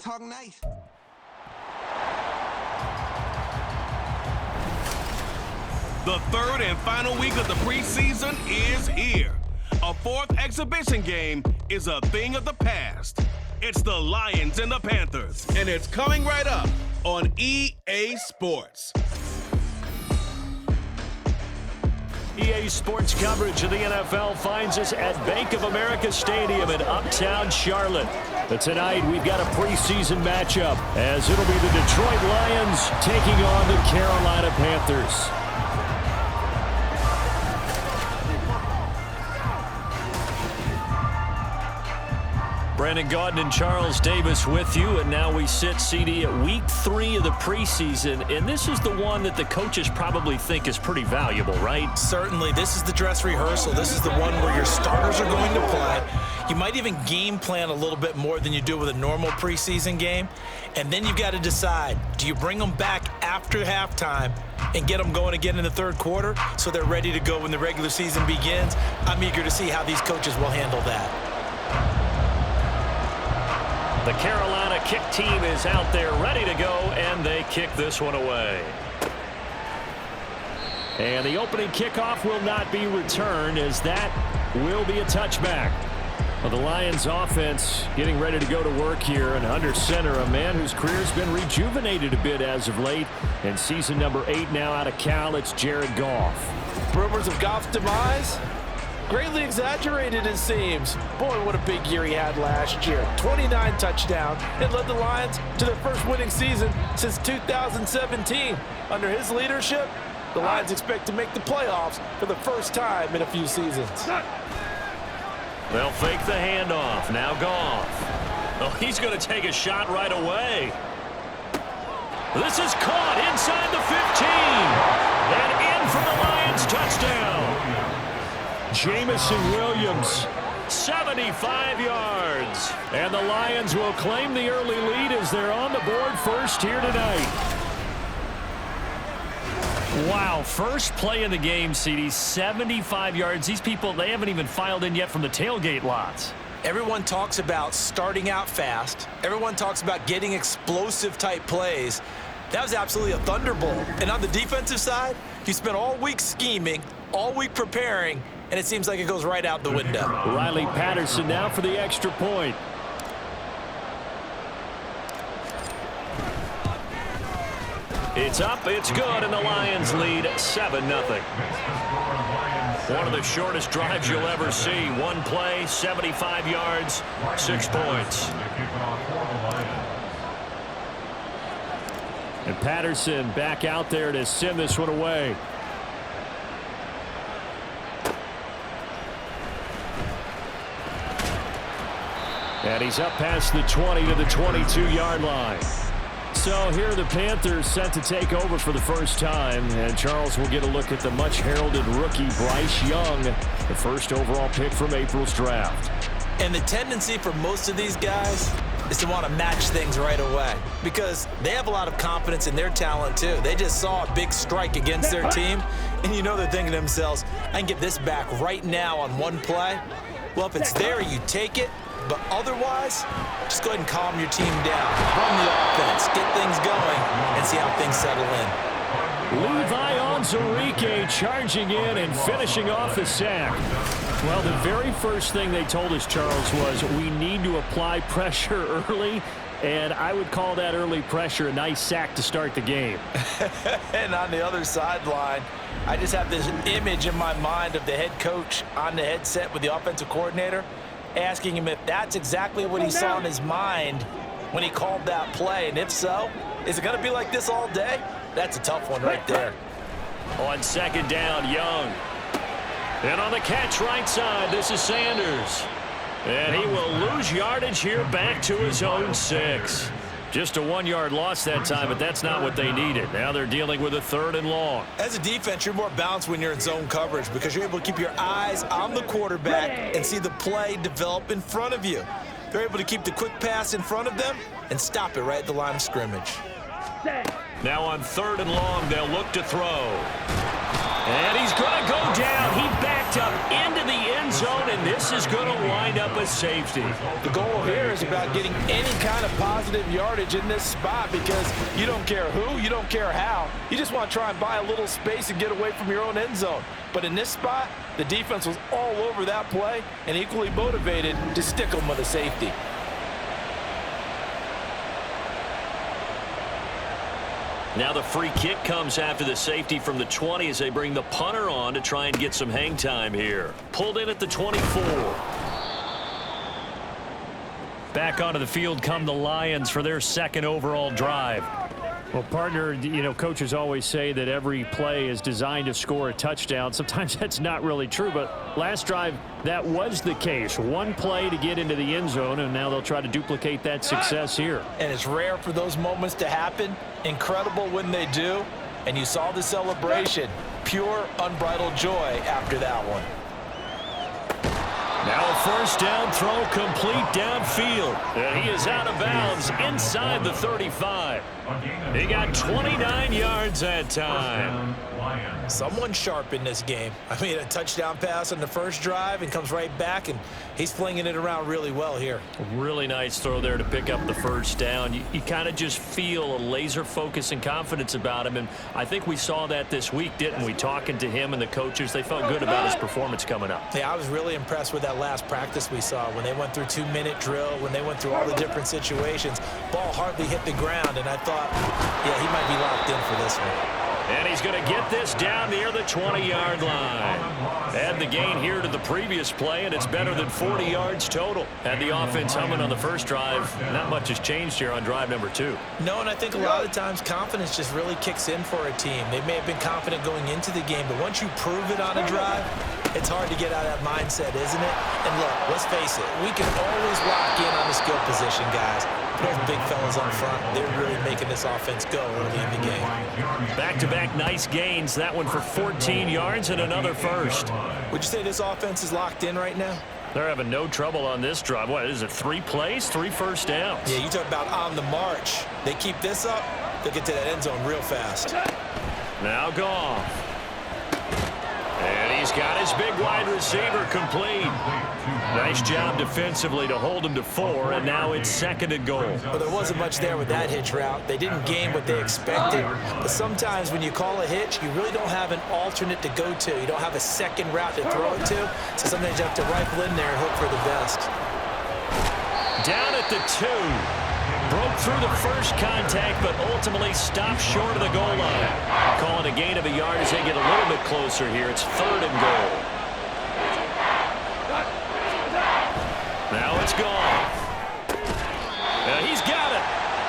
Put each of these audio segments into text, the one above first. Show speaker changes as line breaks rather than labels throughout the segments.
Talk nice.
The third and final week of the preseason is here. A fourth exhibition game is a thing of the past. It's the Lions and the Panthers, and it's coming right up on EA Sports.
EA Sports coverage of the NFL finds us at Bank of America Stadium in Uptown Charlotte. But tonight we've got a preseason matchup as it'll be the Detroit Lions taking on the Carolina Panthers. Brandon Gaudin and Charles Davis with you, and now we sit, CD, at week 3 of the preseason, and this is the one that the coaches probably think is pretty valuable, right?
Certainly. This is the dress rehearsal. This is the one where your starters are going to play. You might even game plan a little bit more than you do with a normal preseason game, and then you've got to decide, do you bring them back after halftime and get them going again in the third quarter so they're ready to go when the regular season begins? I'm eager to see how these coaches will handle that.
The Carolina kick team is out there ready to go, and they kick this one away. And the opening kickoff will not be returned, as that will be a touchback. Well, the Lions offense getting ready to go to work here, and under center, a man whose career's been rejuvenated a bit as of late. And season number 8 now out of Cal, it's Jared Goff.
Rumors of Goff's demise? Greatly exaggerated, it seems. Boy, what a big year he had last year. 29 touchdowns and led the Lions to their first winning season since 2017. Under his leadership, the Lions expect to make the playoffs for the first time in a few seasons.
They'll fake the handoff. Now Goff. Oh, he's going to take a shot right away. This is caught inside the 15. And in for the Lions touchdown. Jamison Williams, 75 yards. And the Lions will claim the early lead as they're on the board first here tonight. Wow, first play of the game, CD, 75 yards. These people, they haven't even filed in yet from the tailgate lots.
Everyone talks about starting out fast. Everyone talks about getting explosive type plays. That was absolutely a thunderbolt. And on the defensive side, you spent all week scheming, all week preparing, and it seems like it goes right out the window.
Riley Patterson now for the extra point. It's up, it's good, and the Lions lead 7-0. One of the shortest drives you'll ever see. One play, 75 yards, 6 points. And Patterson back out there to send this one away. And he's up past the 20 to the 22-yard line. So here are the Panthers set to take over for the first time. And Charles will get a look at the much-heralded rookie Bryce Young, the first overall pick from April's draft.
And the tendency for most of these guys is to want to match things right away because they have a lot of confidence in their talent too. They just saw a big strike against their team, and you know they're thinking to themselves, I can get this back right now on one play. Well, if it's there, you take it. But otherwise, just go ahead and calm your team down. Run the offense, get things going, and see how things settle in.
Levi Onwuzurike charging in and finishing off the sack. Well, the very first thing they told us, Charles, was we need to apply pressure early, and I would call that early pressure a nice sack to start the game.
And on the other sideline, I just have this image in my mind of the head coach on the headset with the offensive coordinator, asking him if that's exactly what he saw in his mind when he called that play. And if so, is it going to be like this all day? That's a tough one right there.
On second down, Young. And on the catch right side, this is Sanders. And he will lose yardage here back to his own 6. Just a 1-yard loss that time, but that's not what they needed. Now they're dealing with a 3rd and long.
As a defense, you're more balanced when you're in zone coverage because you're able to keep your eyes on the quarterback and see the play develop in front of you. They're able to keep the quick pass in front of them and stop it right at the line of scrimmage.
Now on 3rd and long, they'll look to throw. And he's going to go down. He backed picked up into the end zone, and this is going to wind up a safety.
The goal here is about getting any kind of positive yardage in this spot because you don't care who, you don't care how. You just want to try and buy a little space and get away from your own end zone. But in this spot, the defense was all over that play and equally motivated to stick them with a safety.
Now the free kick comes after the safety from the 20 as they bring the punter on to try and get some hang time here. Pulled in at the 24. Back onto the field come the Lions for their second overall drive. Well, partner, you know, coaches always say that every play is designed to score a touchdown. Sometimes that's not really true, but last drive, that was the case. One play to get into the end zone, and now they'll try to duplicate that success here.
And it's rare for those moments to happen. Incredible when they do. And you saw the celebration. Pure, unbridled joy after that one.
Now a first down throw complete downfield. And he is out of bounds inside the 35. He got 29 yards that time.
Someone sharp in this game. I mean, a touchdown pass on the first drive and comes right back, and he's flinging it around really well here.
Really nice throw there to pick up the first down. You kind of just feel a laser focus and confidence about him, and I think we saw that this week, didn't we? Talking to him and the coaches, they felt good about his performance coming up.
Yeah, I was really impressed with that last practice we saw when they went through 2-minute drill, when they went through all the different situations. Ball hardly hit the ground, and I thought, yeah, he might be locked in for this one.
And he's going to get this down near the 20-yard line. Add the gain here to the previous play, and it's better than 40 yards total. Had the offense humming on the first drive. Not much has changed here on drive number 2.
No, and I think a lot of times confidence just really kicks in for a team. They may have been confident going into the game, but once you prove it on a drive, it's hard to get out of that mindset, isn't it? And look, let's face it, we can always lock in on the skill position, guys. Those big fellas on front, they're really making this offense go early in the game.
Back-to-back nice gains. That one for 14 yards and another first.
Would you say this offense is locked in right now?
They're having no trouble on this drive. What is it, 3 plays, 3 first downs?
Yeah, you talk about on the march. They keep this up, they'll get to that end zone real fast.
Now Goff. And he's got his big wide receiver complete. Nice job defensively to hold him to 4, and now it's 2nd and goal.
Well, there wasn't much there with that hitch route. They didn't gain what they expected, but sometimes when you call a hitch, you really don't have an alternate to go to. You don't have a second route to throw it to, so sometimes you have to rifle in there and hope for the best.
Down at the 2. Broke through the first contact, but ultimately stopped short of the goal line. Calling a gain of a yard as they get a little bit closer here. It's 3rd and goal. Now it's gone. He's got it.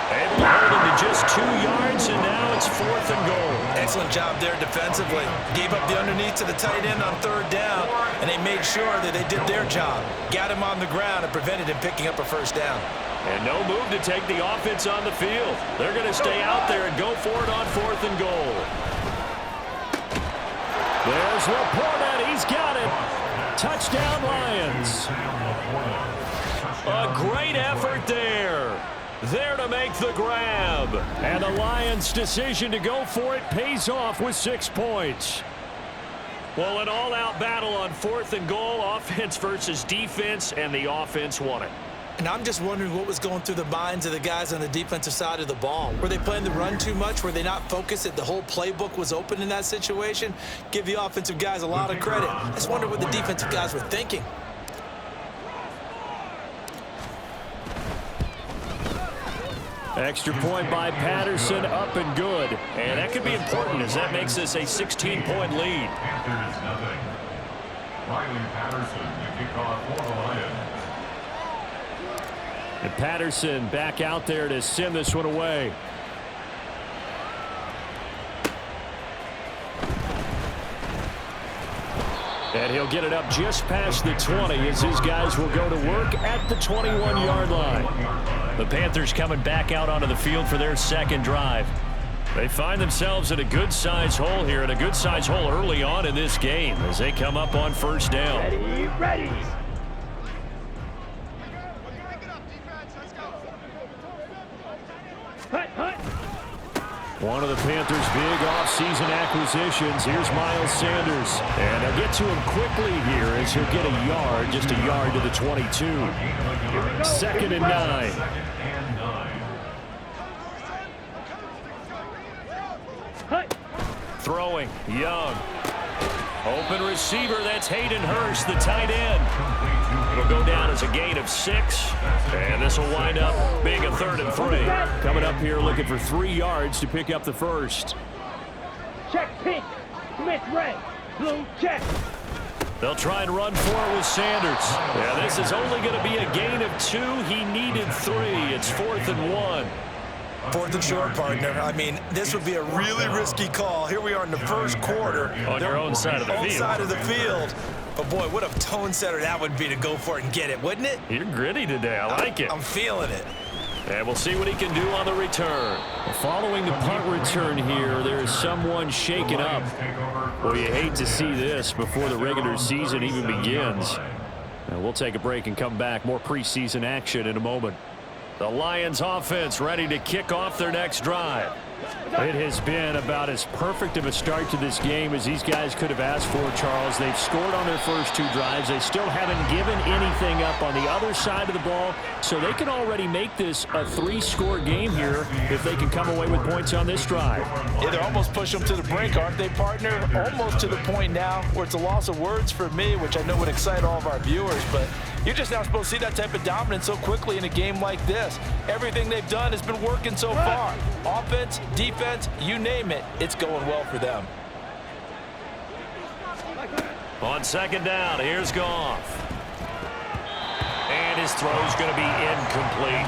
Able to hold him to just 2 yards, and now it's 4th and goal.
Excellent job there defensively. Gave up the underneath to the tight end on 3rd down, and they made sure that they did their job. Got him on the ground and prevented him picking up a first down.
And no move to take the offense on the field. They're going to stay out there and go for it on 4th and goal. There's Laporta. He's got it. Touchdown, Lions. A great effort there. There to make the grab. And the Lions' decision to go for it pays off with 6 points. Well, an all-out battle on 4th and goal. Offense versus defense, and the offense won it.
And I'm just wondering what was going through the minds of the guys on the defensive side of the ball. Were they playing the run too much? Were they not focused that the whole playbook was open in that situation? Give the offensive guys a lot of credit. I just wonder what the defensive guys were thinking.
Extra point by Patterson, up and good. And that could be important as that makes this a 16-point lead.
Panthers nothing. Riley Patterson, you kick off for the Lions.
And Patterson back out there to send this one away. And he'll get it up just past the 20 as his guys will go to work at the 21-yard line. The Panthers coming back out onto the field for their 2nd drive. They find themselves in a good-sized hole here, and a good-sized hole early on in this game as they come up on 1st down.
Ready.
One of the Panthers' big offseason acquisitions. Here's Miles Sanders. And they'll get to him quickly here as he'll get a yard, just a yard to the 22. 2nd and 9. Throwing, Young. Open receiver, that's Hayden Hurst, the tight end. It'll go down as a gain of 6, and this will wind up being a 3rd and 3. Coming up here looking for 3 yards to pick up the first.
Check pink, Smith red, blue check.
They'll try and run for it with Sanders. Yeah, this is only going to be a gain of 2. He needed 3. It's 4th and 1.
4th and short, partner. I mean, this would be a really risky call. Here we are in the first quarter.
On your own side of the field.
Side of the field. But, boy, what a tone setter that would be to go for it and get it, wouldn't it?
You're gritty today. I like it.
I'm feeling it.
And we'll see what he can do on the return. Following the punt return here, there is someone shaken up. Well, you hate to see this before the regular season even begins. And we'll take a break and come back. More preseason action in a moment. The Lions offense ready to kick off their next drive. It has been about as perfect of a start to this game as these guys could have asked for, Charles. They've scored on their first 2 drives. They still haven't given anything up on the other side of the ball, so they can already make this a 3-score game here if they can come away with points on this drive.
Yeah, they're almost pushing them to the brink, aren't they, partner? Almost to the point now where it's a loss of words for me, which I know would excite all of our viewers, but you're just not supposed to see that type of dominance so quickly in a game like this. Everything they've done has been working so far. Offense, defense, you name it, it's going well for them.
On 2nd down, here's Goff. And his throw's going to be incomplete.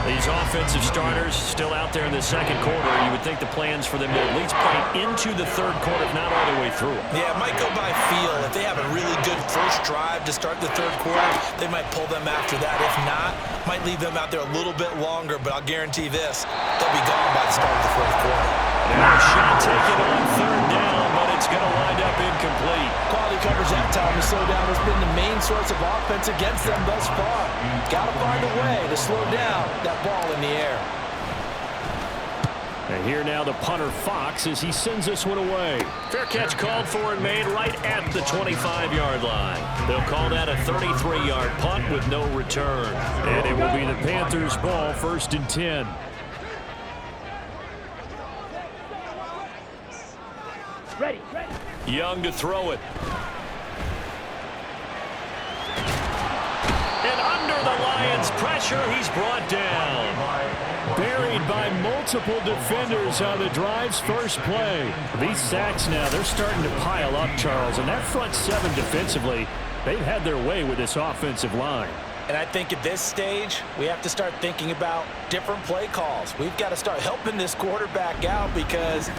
These offensive starters still out there in the 2nd quarter. You would think the plans for them to at least play into the 3rd quarter, if not all the way through.
Yeah, it might go by feel. If they have a really good first drive to start the 3rd quarter, they might pull them after that. If not, might leave them out there a little bit longer, but I'll guarantee this, they'll be gone by the start of the 4th quarter.
Now a shot taken on 3rd down, but it's going to wind up incomplete.
Quality coverage that time to slow down has been the main source of offense against them thus far. Got to find a way to slow down that ball in the air.
And here now the punter Fox as he sends this one away. Fair catch called for and made right at the 25-yard line. They'll call that a 33-yard punt with no return. And it will be the Panthers' ball, 1st and 10.
Ready.
Young to throw it. And under the Lions' pressure, he's brought down. Buried by multiple defenders on the drive's first play. These sacks now, they're starting to pile up, Charles. And that front 7 defensively, they've had their way with this offensive line.
And I think at this stage, we have to start thinking about different play calls. We've got to start helping this quarterback out because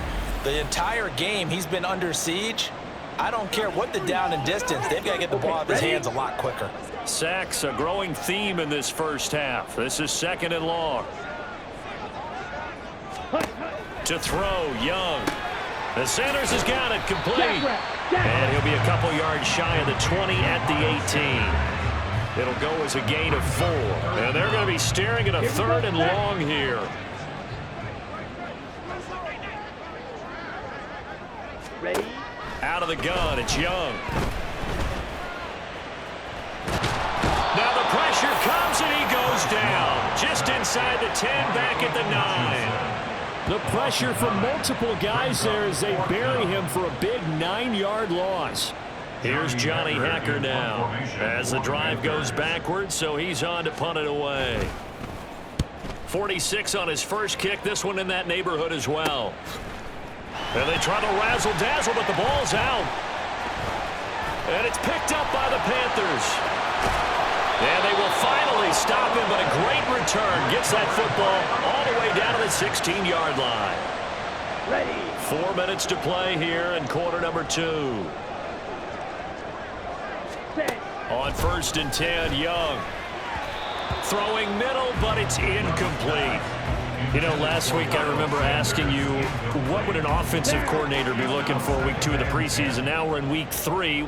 the entire game he's been under siege. I don't care what the down and distance. They've got to get the ball out of his hands a lot quicker.
Sacks, a growing theme in this first half. This is 2nd and long. To throw, Young. The Sanders has got it complete. And he'll be a couple yards shy of the 20 at the 18. It'll go as a gain of 4. And they're going to be staring at a 3rd and long here.
Ready.
Out of the gun, it's Young. Now the pressure comes and he goes down. Just inside the 10, back at the 9. The pressure from multiple guys there as they bury him for a big 9-yard loss. Here's Johnny Hecker now as the drive goes backwards, so he's on to punt it away. 46 on his first kick, this one in that neighborhood as well. And they try to razzle-dazzle, but the ball's out. And it's picked up by the Panthers. And they will finally stop him, but a great return. Gets that football all the way down to the 16-yard line.
Ready.
4 minutes to play here in quarter number 2. On 1st and 10, Young. Throwing middle, but it's incomplete. You know, last week I remember asking you, what would an offensive coordinator be looking for week 2 of the preseason? Now we're in week 3.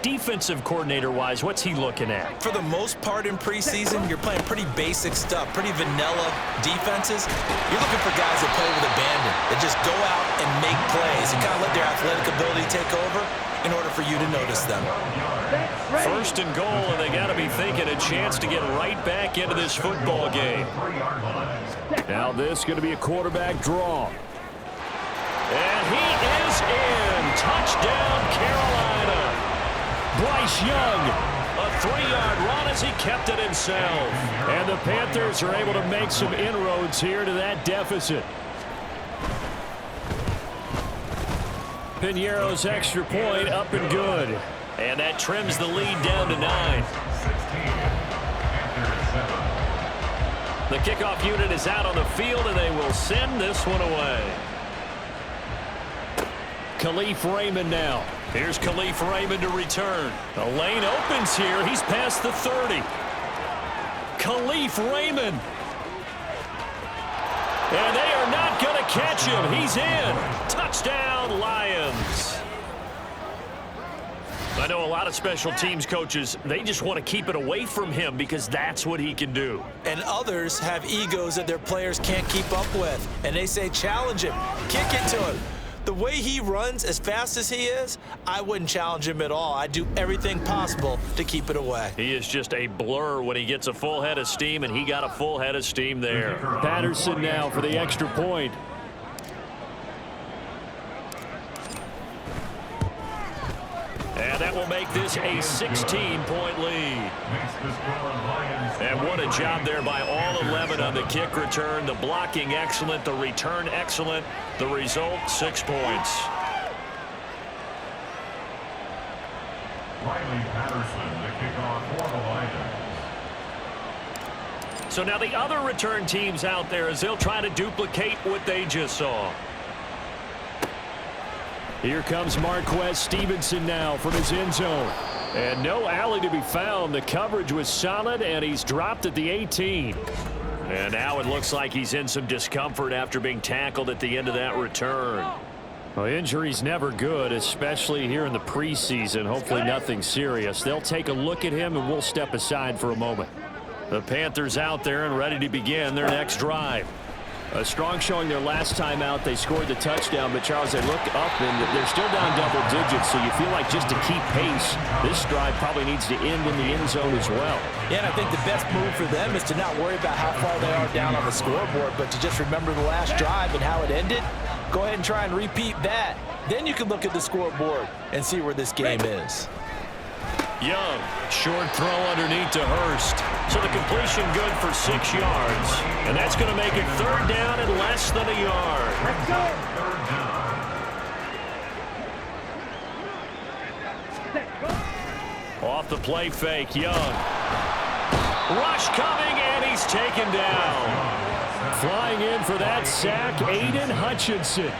defensive coordinator-wise, what's he looking at?
For the most part in preseason, you're playing pretty basic stuff, pretty vanilla defenses. You're looking for guys that play with abandon, that just go out and make plays and kind of let their athletic ability take over in order for you to notice them.
First and goal, and they got to be thinking a chance to get right back into this football game. Now this is going to be a quarterback draw. And he is in. Touchdown, Carolina. Bryce Young, a 3-yard run as he kept it himself. And the Panthers are able to make some inroads here to that deficit. Piñeiro's extra point up and good. And that trims the lead down to 9. The kickoff unit is out on the field, and they will send this one away. Khalif Raymond now. Here's Khalif Raymond to return. The lane opens here. He's past the 30. Khalif Raymond. And they are not going to catch him. He's in. Touchdown, Lions. I know a lot of special teams coaches, they just want to keep it away from him because that's what he can do.
And others have egos that their players can't keep up with. And they say, challenge him, kick it to him. The way he runs as fast as he is, I wouldn't challenge him at all. I'd do everything possible to keep it away.
He is just a blur when he gets a full head of steam, and he got a full head of steam there. Patterson now for the extra point. And that will make this a 16-point lead. And what a job there by all 11 on the kick return. The blocking excellent, the return excellent. The result, 6 points.
Riley Patterson, the kickoff for the Lions.
So now the other return teams out there as they'll try to duplicate what they just saw. Here comes Marquez Stevenson now from his end zone. And no alley to be found. The coverage was solid, and he's dropped at the 18. And now it looks like he's in some discomfort after being tackled at the end of that return. Well, injury's never good, especially here in the preseason. Hopefully nothing serious. They'll take a look at him, and we'll step aside for a moment. The Panthers out there and ready to begin their next drive. A strong showing their last time out. They scored the touchdown, but Charles, they look up and they're still down double digits, so you feel like just to keep pace, this drive probably needs to end in the end zone as well.
Yeah, and I think the best move for them is to not worry about how far they are down on the scoreboard, but to just remember the last drive and how it ended. Go ahead and try and repeat that. Then you can look at the scoreboard and see where this game is.
Young, short throw underneath to Hurst. So the completion good for 6 yards. And that's going to make it 3rd down and less than a yard.
Let's go.
Off the play fake, Young. Rush coming, and he's taken down. Flying in for that sack, Aiden Hutchinson.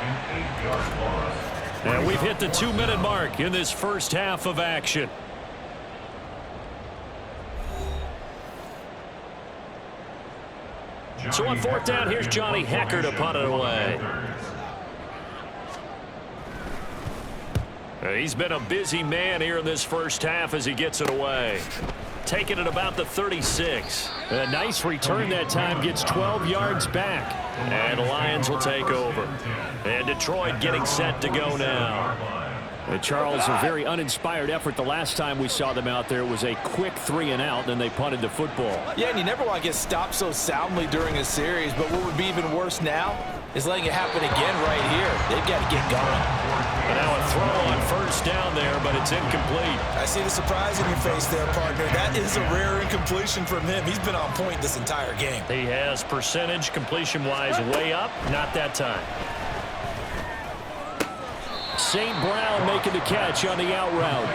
And we've hit the 2-minute mark in this first half of action. So on 4th down, here's Johnny Hecker to punt it away. He's been a busy man here in this first half as he gets it away. Taking it about the 36. A nice return that time, gets 12 yards back. And the Lions will take over. And Detroit getting set to go now. Charles, a very uninspired effort the last time we saw them out there. It was a quick 3-and-out, then they punted the football.
Yeah, and you never want to get stopped so soundly during a series, but what would be even worse now is letting it happen again right here. They've got to get going.
And now a throw on 1st down there, but it's incomplete.
I see the surprise in your face there, partner. That is a rare incompletion from him. He's been on point this entire game.
He has percentage completion-wise way up, not that time. St. Brown making the catch on the out route.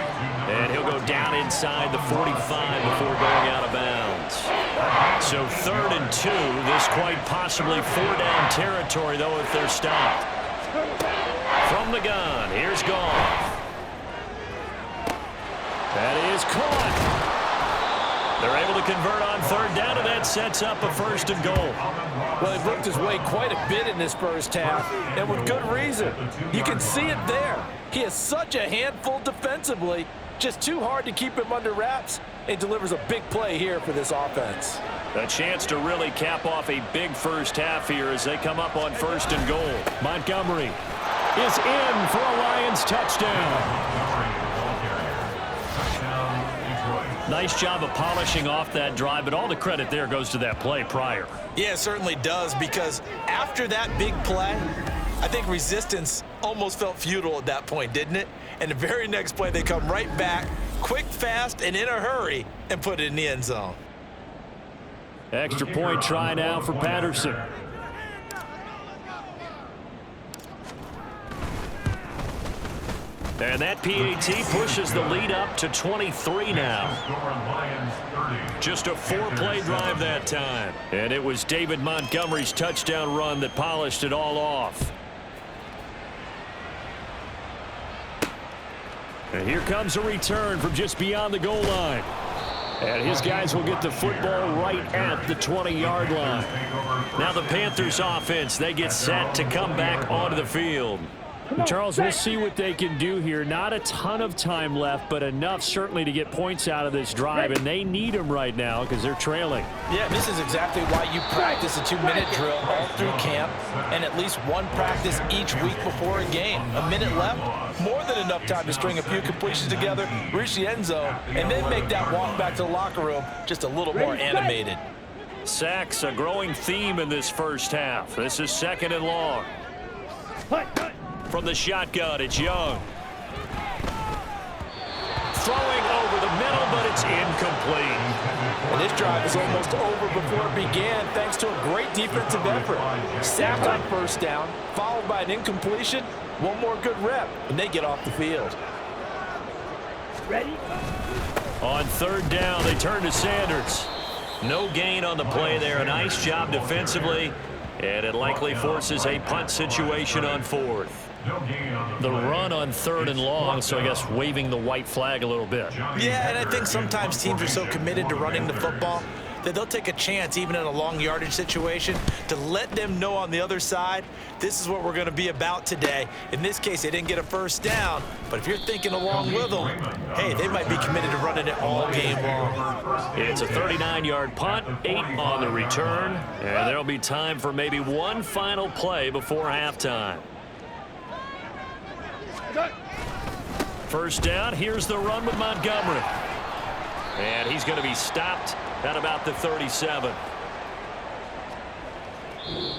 And he'll go down inside the 45 before going out of bounds. So 3rd and 2. This quite possibly 4-down territory, though, if they're stopped. From the gun, here's Goff. That is caught. They're able to convert on 3rd down, and that sets up a 1st and goal.
Well, he worked his way quite a bit in this first half, and with good reason. You can see it there. He is such a handful defensively, Just too hard to keep him under wraps. It delivers a big play here for this offense.
A chance to really cap off a big first half here as they come up on 1st and goal. Montgomery is in for a Lions touchdown. Nice job of polishing off that drive, but all the credit there goes to that play prior.
Yeah, it certainly does, because after that big play, I think resistance almost felt futile at that point, didn't it? And the very next play, they come right back, quick, fast, and in a hurry, and put it in the end zone.
Extra point try now for Patterson. And that PAT pushes the lead up to 23 now. Just a 4-play drive that time. And it was David Montgomery's touchdown run that polished it all off. And here comes a return from just beyond the goal line. And his guys will get the football right at the 20-yard line. Now the Panthers offense, they get set to come back onto the field. Charles, we'll see what they can do here. Not a ton of time left, but enough certainly to get points out of this drive, and they need them right now because they're trailing.
Yeah, this is exactly why you practice a 2-minute drill all through camp and at least one practice each week before a game. A minute left, more than enough time to string a few completions together, reach the end zone, and then make that walk back to the locker room just a little more animated.
Sacks, a growing theme in this first half. This is 2nd and long. From the shotgun, it's Young. Throwing over the middle, but it's incomplete.
And this drive is almost over before it began thanks to a great defensive effort. Sacked on 1st down, followed by an incompletion. One more good rep, and they get off the field.
Ready?
On 3rd down, they turn to Sanders. No gain on the play there. A nice job defensively, and it likely forces a punt situation on 4th. The run on 3rd and long, so I guess waving the white flag a little bit.
Yeah, and I think sometimes teams are so committed to running the football that they'll take a chance, even in a long yardage situation, to let them know on the other side, this is what we're going to be about today. In this case, they didn't get a 1st down, but if you're thinking along with them, hey, they might be committed to running it all game long.
It's a 39-yard punt, 8 on the return, and there'll be time for maybe one final play before halftime. 1st down, here's the run with Montgomery. And he's going to be stopped at about the 37.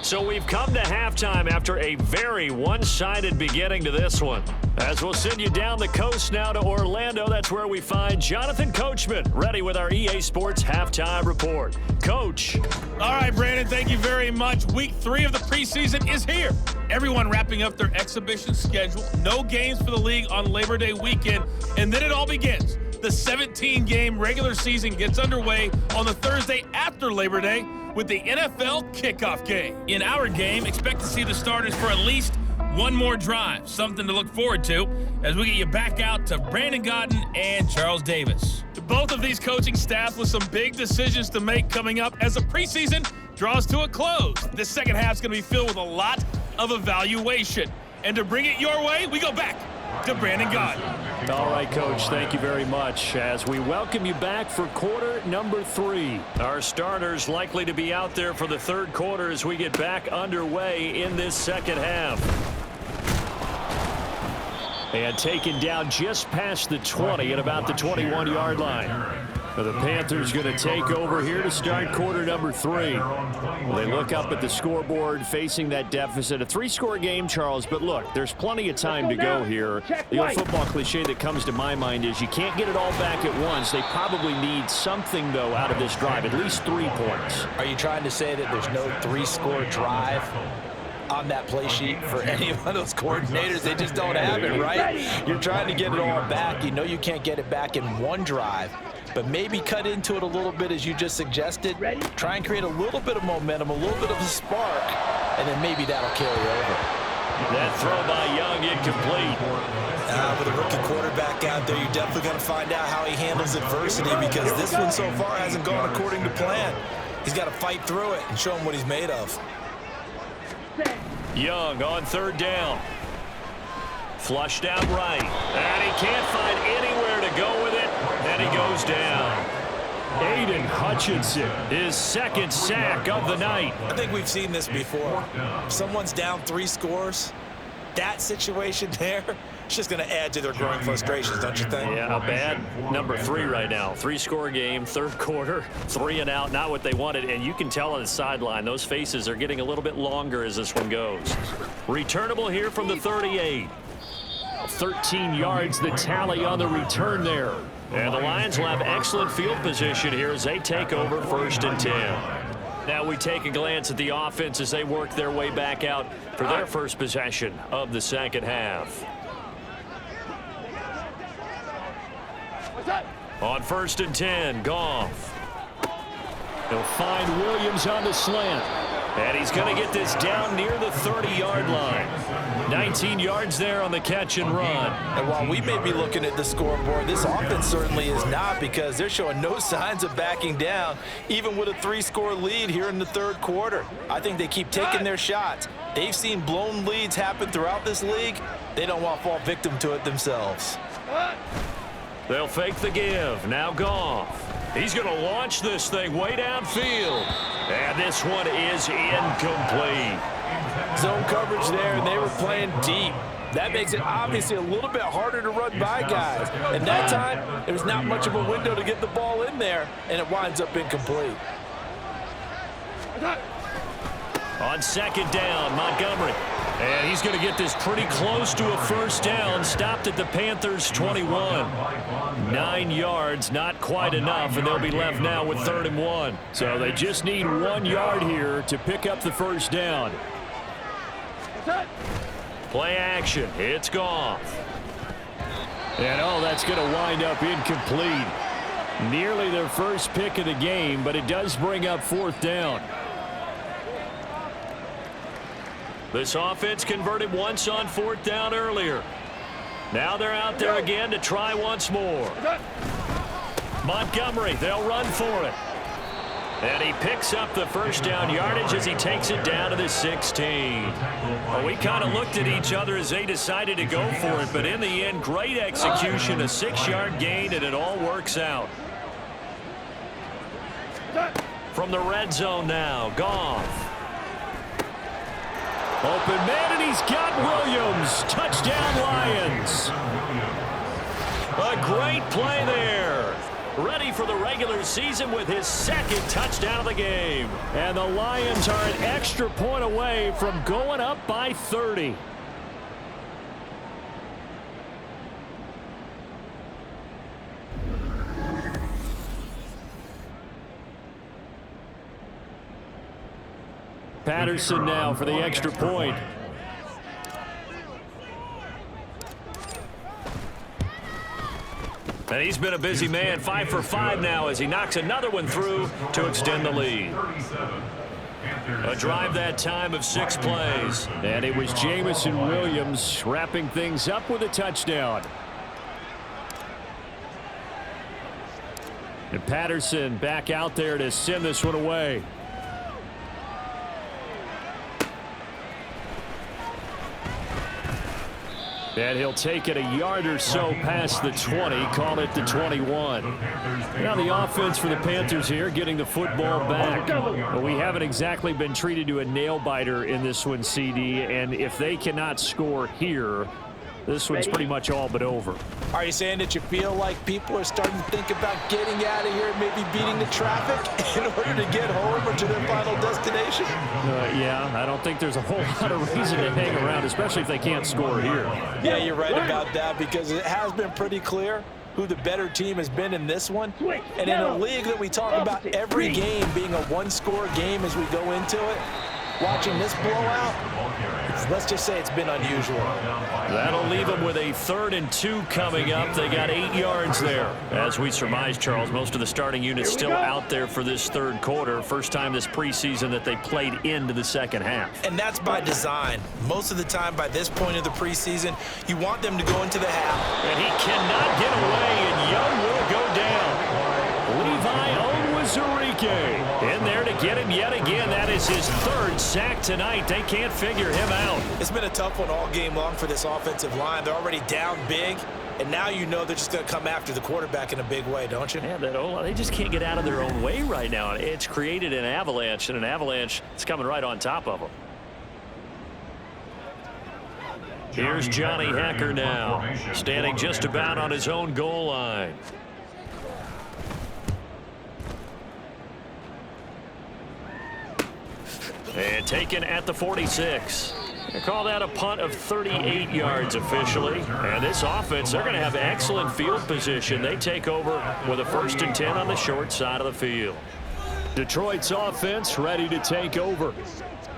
So we've come to halftime after a very one-sided beginning to this one. As we'll send you down the coast now to Orlando, that's where we find Jonathan Coachman, ready with our EA Sports Halftime Report. Coach.
All right, Brandon, thank you very much. Week 3 of the preseason is here. Everyone wrapping up their exhibition schedule. No games for the league on Labor Day weekend, and then it all begins. The 17-game regular season gets underway on the Thursday after Labor Day with the NFL kickoff game. In our game, expect to see the starters for at least one more drive, something to look forward to as we get you back out to Brandon Gaudin and Charles Davis. Both of these coaching staffs with some big decisions to make coming up as the preseason draws to a close. This second half is going to be filled with a lot of evaluation. And to bring it your way, we go back to Brandon Gaudin.
All right, Coach, thank you very much as we welcome you back for quarter number 3. Our starters likely to be out there for the 3rd quarter as we get back underway in this second half. And taken down just past the 20 at about the 21-yard line. The Panthers going to take over here to start quarter number 3. Well, they look up at the scoreboard facing that deficit. A 3-score game, Charles, but look, there's plenty of time to go here. The old football cliche that comes to my mind is you can't get it all back at once. They probably need something, though, out of this drive, at least 3 points.
Are you trying to say that there's no 3-score drive on that play sheet for any of those coordinators? They just don't have it, right? You're trying to get it all back. You know you can't get it back in one drive, but maybe cut into it a little bit as you just suggested. Try and create a little bit of momentum, a little bit of a spark, and then maybe that'll carry over.
That throw by Young incomplete.
With a rookie quarterback out there, you're definitely going to find out how he handles adversity, because this one so far hasn't gone according to plan. He's got to fight through it and show him what he's made of.
Young on 3rd down. Flushed out right. And he can't find anywhere to to go with it, and he goes down. Aiden Hutchinson, his second sack of the night.
I think we've seen this before. If someone's down 3 scores, that situation there, it's just going to add to their growing frustrations, don't you think?
Yeah, a bad number 3 right now. 3-score game, third quarter, 3 and out, not what they wanted. And you can tell on the sideline, those faces are getting a little bit longer as this one goes. Returnable here from the 38. 13 yards, the tally on the return there. And the Lions will have excellent field position here as they take over 1st and 10. Now we take a glance at the offense as they work their way back out for their first possession of the second half. On 1st and 10, Goff. He'll find Williams on the slant. And he's going to get this down near the 30-yard line. 19 yards there on the catch and run.
And while we may be looking at the scoreboard, this offense certainly is not, because they're showing no signs of backing down, even with a 3-score lead here in the third quarter. I think they keep taking their shots. They've seen blown leads happen throughout this league. They don't want to fall victim to it themselves.
They'll fake the give. Now Goff. He's going to launch this thing way downfield. And this one is incomplete.
Zone coverage there, and they were playing deep. That makes it obviously a little bit harder to run by guys. And that time, there was not much of a window to get the ball in there, and it winds up incomplete.
On 2nd down, Montgomery. And he's going to get this pretty close to a first down. Stopped at the Panthers' 21. 9 yards, not quite enough, and they'll be left now with 3rd and 1. So they just need 1 yard here to pick up the first down. Play action. It's Goff. And that's going to wind up incomplete. Nearly their first pick of the game, but it does bring up 4th down. This offense converted once on 4th down earlier. Now they're out there again to try once more. Montgomery, they'll run for it. And he picks up the first down yardage as he takes it down to the 16. Well, we kind of looked at each other as they decided to go for it, but in the end, great execution, a 6-yard gain, and it all works out. From the red zone now, Goff. Open man, and he's got Williams. Touchdown, Lions. A great play there. Ready for the regular season with his 2nd touchdown of the game. And the Lions are an extra point away from going up by 30. Patterson now for the extra point. And he's been a busy man, 5 for 5 now as he knocks another one through to extend the lead. A drive that time of 6 plays. And it was Jamison Williams wrapping things up with a touchdown. And Patterson back out there to send this one away. And he'll take it a yard or so past the 20, call it the 21. Now the offense for the Panthers here getting the football back. But we haven't exactly been treated to a nail-biter in this one, CD, and if they cannot score here, this one's pretty much all but over.
Are you saying that you feel like people are starting to think about getting out of here and maybe beating the traffic in order to get home or to their final destination?
Yeah, I don't think there's a whole lot of reason to hang around, especially if they can't score here.
Yeah, you're right about that, because it has been pretty clear who the better team has been in this one. And in a league that we talk about every game being a 1-score game as we go into it, watching this blowout, let's just say it's been unusual.
That'll leave them with a 3rd and 2 coming up. They got 8 yards there. As we surmised, Charles, most of the starting units still out there for this third quarter. First time this preseason that they played into the second half.
And that's by design. Most of the time by this point of the preseason, you want them to go into the half.
And he cannot get away, and Young will go down. Levi Onwuzurike in there to get him yet again. That is his 3rd sack tonight. They can't figure him out.
It's been a tough one all game long for this offensive line. They're already down big. and now you know they're just going to come after the quarterback in a big way, don't you?
Yeah, they just can't get out of their own way right now. It's created an avalanche, and an avalanche is coming right on top of them. Here's Johnny Hacker now, standing just about on his own goal line. And taken at the 46. They call that a punt of 38 yards officially. And this offense, they're going to have excellent field position. They take over with a 1st and 10 on the short side of the field. Detroit's offense ready to take over.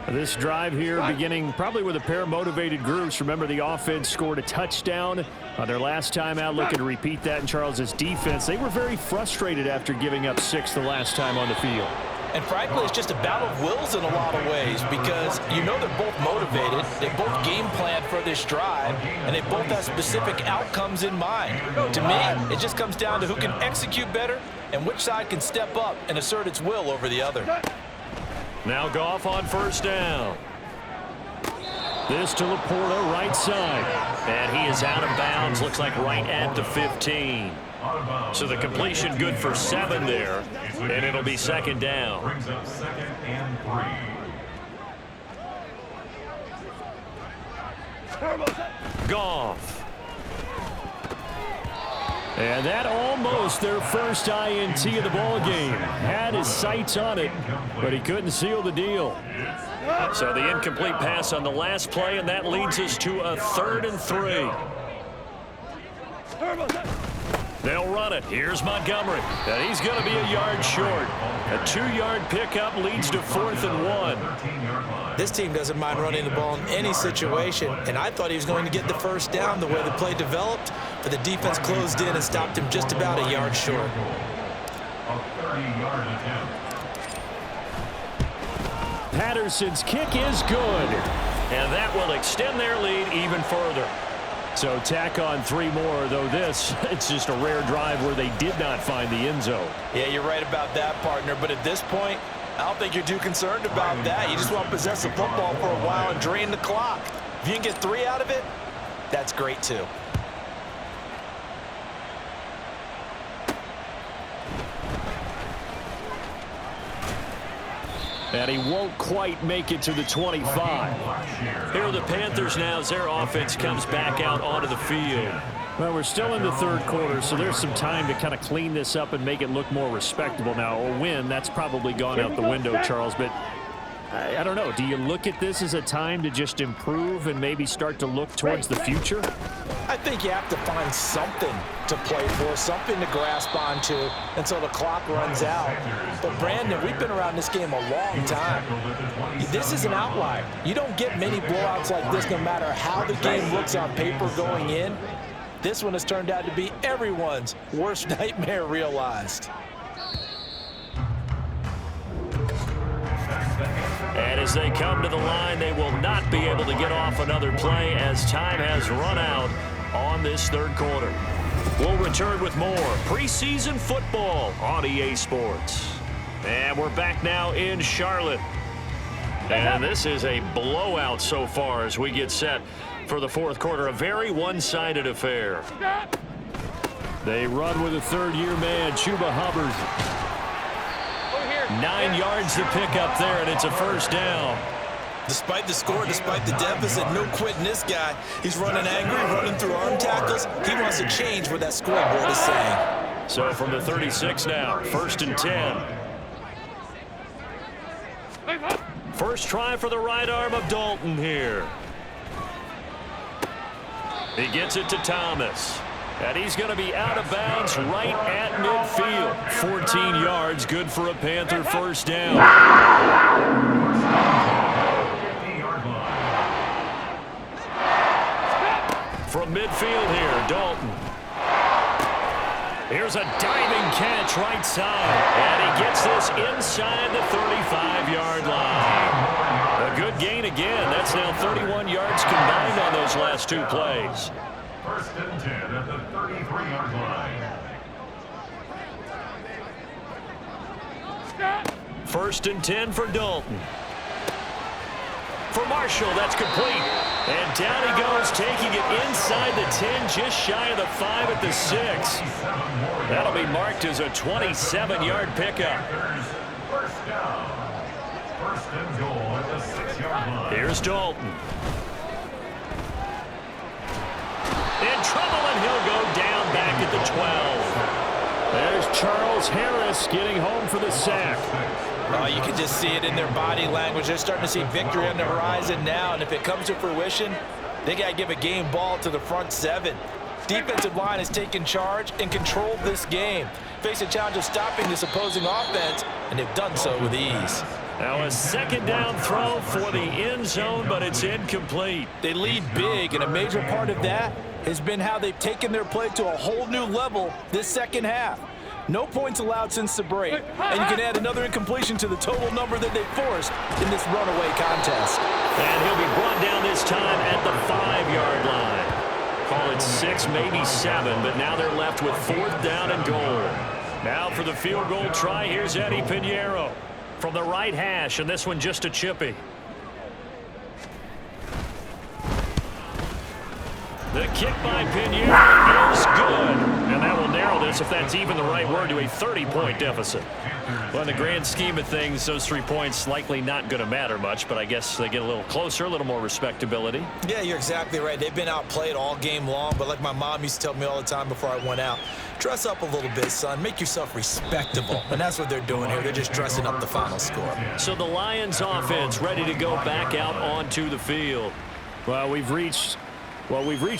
This drive here beginning probably with a pair of motivated groups. Remember, the offense scored a touchdown on their last time out. Looking to repeat that in Charles's defense. They were very frustrated after giving up 6 the last time on the field.
And frankly, it's just a battle of wills in a lot of ways because you know they're both motivated, they both game plan for this drive, and they both have specific outcomes in mind. To me, it just comes down to who can execute better and which side can step up and assert its will over the other.
Now Goff on 1st down. This to Laporta, right side. And he is out of bounds, looks like right at the 15. So the completion good for 7 there, and it'll be 2nd down.
Brings up 2nd and 3.
Goff. And that almost their first INT of the ball game. Had his sights on it, but he couldn't seal the deal. So the incomplete pass on the last play, and that leads us to a 3rd and 3. They'll run it. Here's Montgomery. And he's going to be a yard short. A 2-yard pickup leads to 4th and 1.
This team doesn't mind running the ball in any situation, and I thought he was going to get the 1st down the way the play developed, but the defense closed in and stopped him just about a yard short.
A 30-yard attempt.
Patterson's kick is good. And that will extend their lead even further. So tack on 3 more, though it's just a rare drive where they did not find the end zone.
Yeah, you're right about that, partner. But at this point, I don't think you're too concerned about that. You just want to possess the football for a while and drain the clock. If you can get 3 out of it, that's great too.
And he won't quite make it to the 25. Here are the Panthers now as their offense comes back out onto the field. Well, we're still in the 3rd quarter, so there's some time to kind of clean this up and make it look more respectable. Now, a win, that's probably gone out the window, Charles, but I don't know. Do you look at this as a time to just improve and maybe start to look towards the future?
I think you have to find something to play for, something to grasp onto until the clock runs out. But, Brandon, we've been around this game a long time. This is an outlier. You don't get many blowouts like this no matter how the game looks on paper going in. This one has turned out to be everyone's worst nightmare realized.
And as they come to the line, they will not be able to get off another play as time has run out on this 3rd quarter. We'll return with more preseason football on EA Sports. And we're back now in Charlotte. And this is a blowout so far as we get set for the 4th quarter. A very one-sided affair. They run with a 3rd-year man, Chuba Hubbard. 9 yards to pick up there, and it's a 1st down.
Despite the score, despite the deficit, no quitting this guy. He's running angry, running through arm tackles. He wants to change what that scoreboard is saying.
So from the 36 now, 1st and 10. First try for the right arm of Dalton here. He gets it to Thomas. And he's going to be out of bounds right at midfield. 14 yards, good for a Panther 1st down. From midfield here, Dalton. Here's a diving catch right side. And he gets this inside the 35-yard line. A good gain again. That's now 31 yards combined on those last 2 plays.
1st and 10 at the 33-yard line.
1st and 10 for Dalton. For Marshall, that's complete. And down he goes, taking it inside the 10, just shy of the 5 at the 6. That'll be marked as a 27-yard pickup.
First down. First and goal at the 6-yard line.
Here's Dalton. In trouble, and he'll go down back at the 12. There's Charles Harris getting home for the sack.
Oh, you can just see it in their body language. They're starting to see victory on the horizon now, and if it comes to fruition, they got to give a game ball to the front 7. Defensive line has taken charge and controlled this game. Face a challenge of stopping this opposing offense, and they've done so with ease.
Now a second down throw for the end zone, but it's incomplete.
They lead big, and a major part of that has been how they've taken their play to a whole new level this second half. No points allowed since the break, and you can add another incompletion to the total number that they forced in this runaway contest.
And he'll be brought down this time at the 5-yard line. Call it 6, maybe 7, but now they're left with 4th down and goal. Now for the field goal try, here's Eddie Pinheiro from the right hash, and this one just a chippy. The kick by Pinheiro is good. And that will narrow this, if that's even the right word, to a 30-point deficit. Well, in the grand scheme of things, those 3 points likely not going to matter much, but I guess they get a little closer, a little more respectability.
Yeah, you're exactly right. They've been outplayed all game long, but like my mom used to tell me all the time before I went out, dress up a little bit, son. Make yourself respectable. And that's what they're doing here. They're just dressing up the final score.
So the Lions offense ready to go back out onto the field. Well, we've reached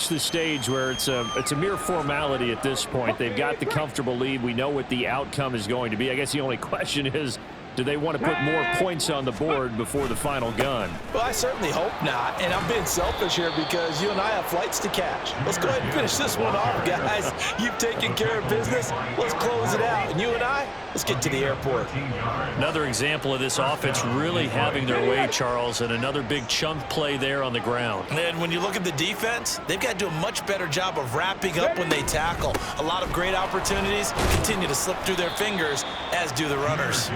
the stage where it's a mere formality at this point. They've got the comfortable lead. We know what the outcome is going to be. I guess the only question is, do they want to put more points on the board before the final gun?
Well, I certainly hope not, and I'm being selfish here because you and I have flights to catch. Let's go ahead and finish this one off, guys. You've taken care of business. Let's close it out, and you and I, let's get to the airport.
Another example of this offense really having their way, Charles, and another big chunk play there on the ground.
And when you look at the defense, they've got to do a much better job of wrapping up when they tackle. A lot of great opportunities continue to slip through their fingers, as do the runners.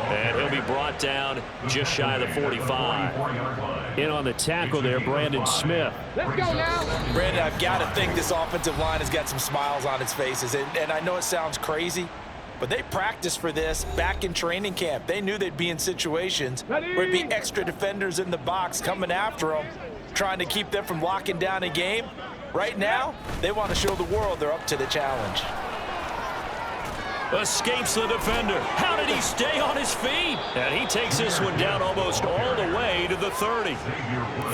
And he'll be brought down just shy of the 45. In on the tackle there, Brandon Smith.
Let's go now.
Brandon, I've got to think this offensive line has got some smiles on its faces. And I know it sounds crazy, but they practiced for this back in training camp. They knew they'd be in situations where it'd be extra defenders in the box coming after them, trying to keep them from locking down a game. Right now, they want to show the world they're up to the challenge.
Escapes the defender. How did he stay on his feet? And he takes this one down almost all the way to the 30.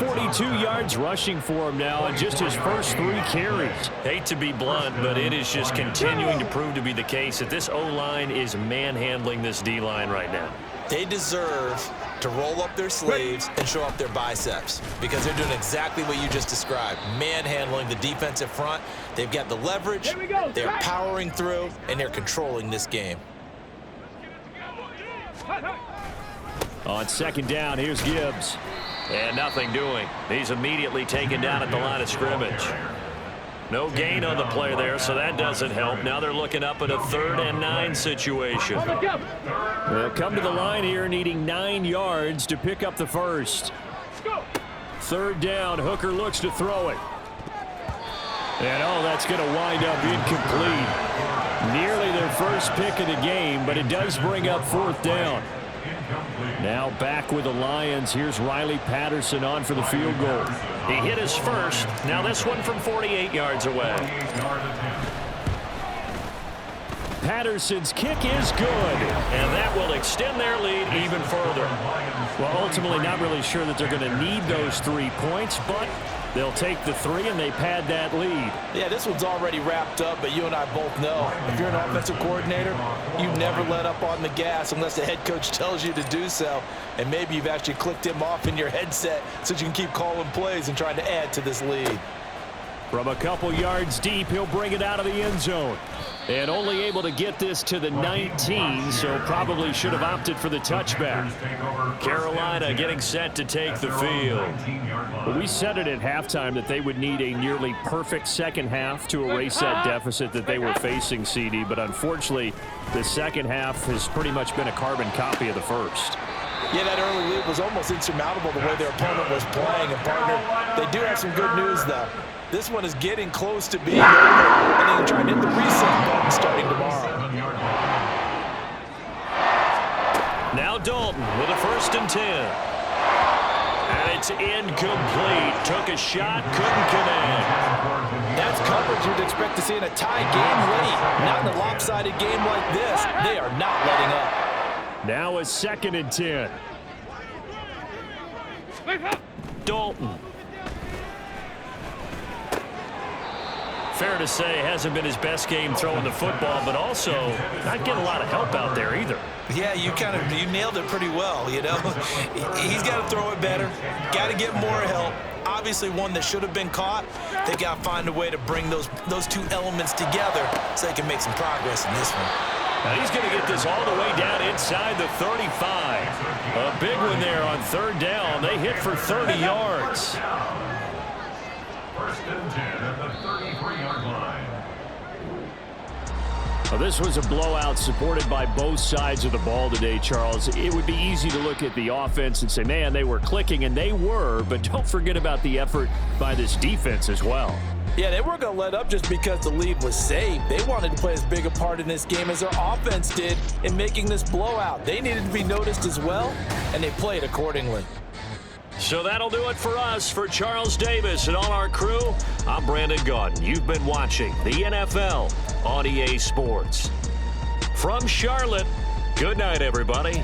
42 yards rushing for him now in just his first 3 carries. Hate to be blunt, but it is just continuing to prove to be the case that this O-line is manhandling this D-line right now.
They deserve to roll up their sleeves and show up their biceps because they're doing exactly what you just described, manhandling the defensive front. They've got the leverage, they're powering through, and they're controlling this game.
On second down, here's Gibbs. And nothing doing. He's immediately taken down at the line of scrimmage. No gain on the play there, so that doesn't help. Now they're looking up at a 3rd and 9 situation. They'll come to the line here needing 9 yards to pick up the first. 3rd down, Hooker looks to throw it. And that's going to wind up incomplete. Nearly their first pick of the game, but it does bring up 4th down. Now back with the Lions. Here's Riley Patterson on for the field goal. He hit his first. Now this one from 48 yards away. Patterson's kick is good, and that will extend their lead even further. Well, ultimately not really sure that they're going to need those 3 points, but they'll take the 3 and they pad that lead.
Yeah, this one's already wrapped up, but you and I both know if you're an offensive coordinator, you never let up on the gas unless the head coach tells you to do so. And maybe you've actually clicked him off in your headset so you can keep calling plays and trying to add to this lead.
From a couple yards deep, he'll bring it out of the end zone. And only able to get this to the 19, so probably should have opted for the touchback. Carolina getting set to take the field. Well, we said it at halftime that they would need a nearly perfect second half to erase that deficit that they were facing, CD. But unfortunately, the second half has pretty much been a carbon copy of the first.
Yeah, that early lead was almost insurmountable the way their opponent was playing. And, partner, they do have some good news, though. This one is getting close to being over, and they can try and hit the reset button starting tomorrow.
Now Dalton with a 1st and 10. And it's incomplete. Took a shot, couldn't connect.
That's coverage you'd expect to see in a tie game late. Not in a lopsided game like this. They are not letting up.
Now a 2nd and 10. Dalton. Fair to say, hasn't been his best game throwing the football, but also not getting a lot of help out there either.
Yeah, you nailed it pretty well, you know. He's got to throw it better, got to get more help. Obviously one that should have been caught. They got to find a way to bring those two elements together so they can make some progress in this one.
Now he's going to get this all the way down inside the 35. A big one there on 3rd down. They hit for 30 yards.
1st and 10 at the 33-yard line.
Well, this was a blowout supported by both sides of the ball today, Charles. It would be easy to look at the offense and say, man, they were clicking, and they were, but don't forget about the effort by this defense as well.
Yeah, they weren't going to let up just because the lead was saved. They wanted to play as big a part in this game as their offense did in making this blowout. They needed to be noticed as well, and they played accordingly.
So that'll do it for us. For Charles Davis and all our crew, I'm Brandon Gaudin. You've been watching the NFL on EA Sports. From Charlotte, good night, everybody.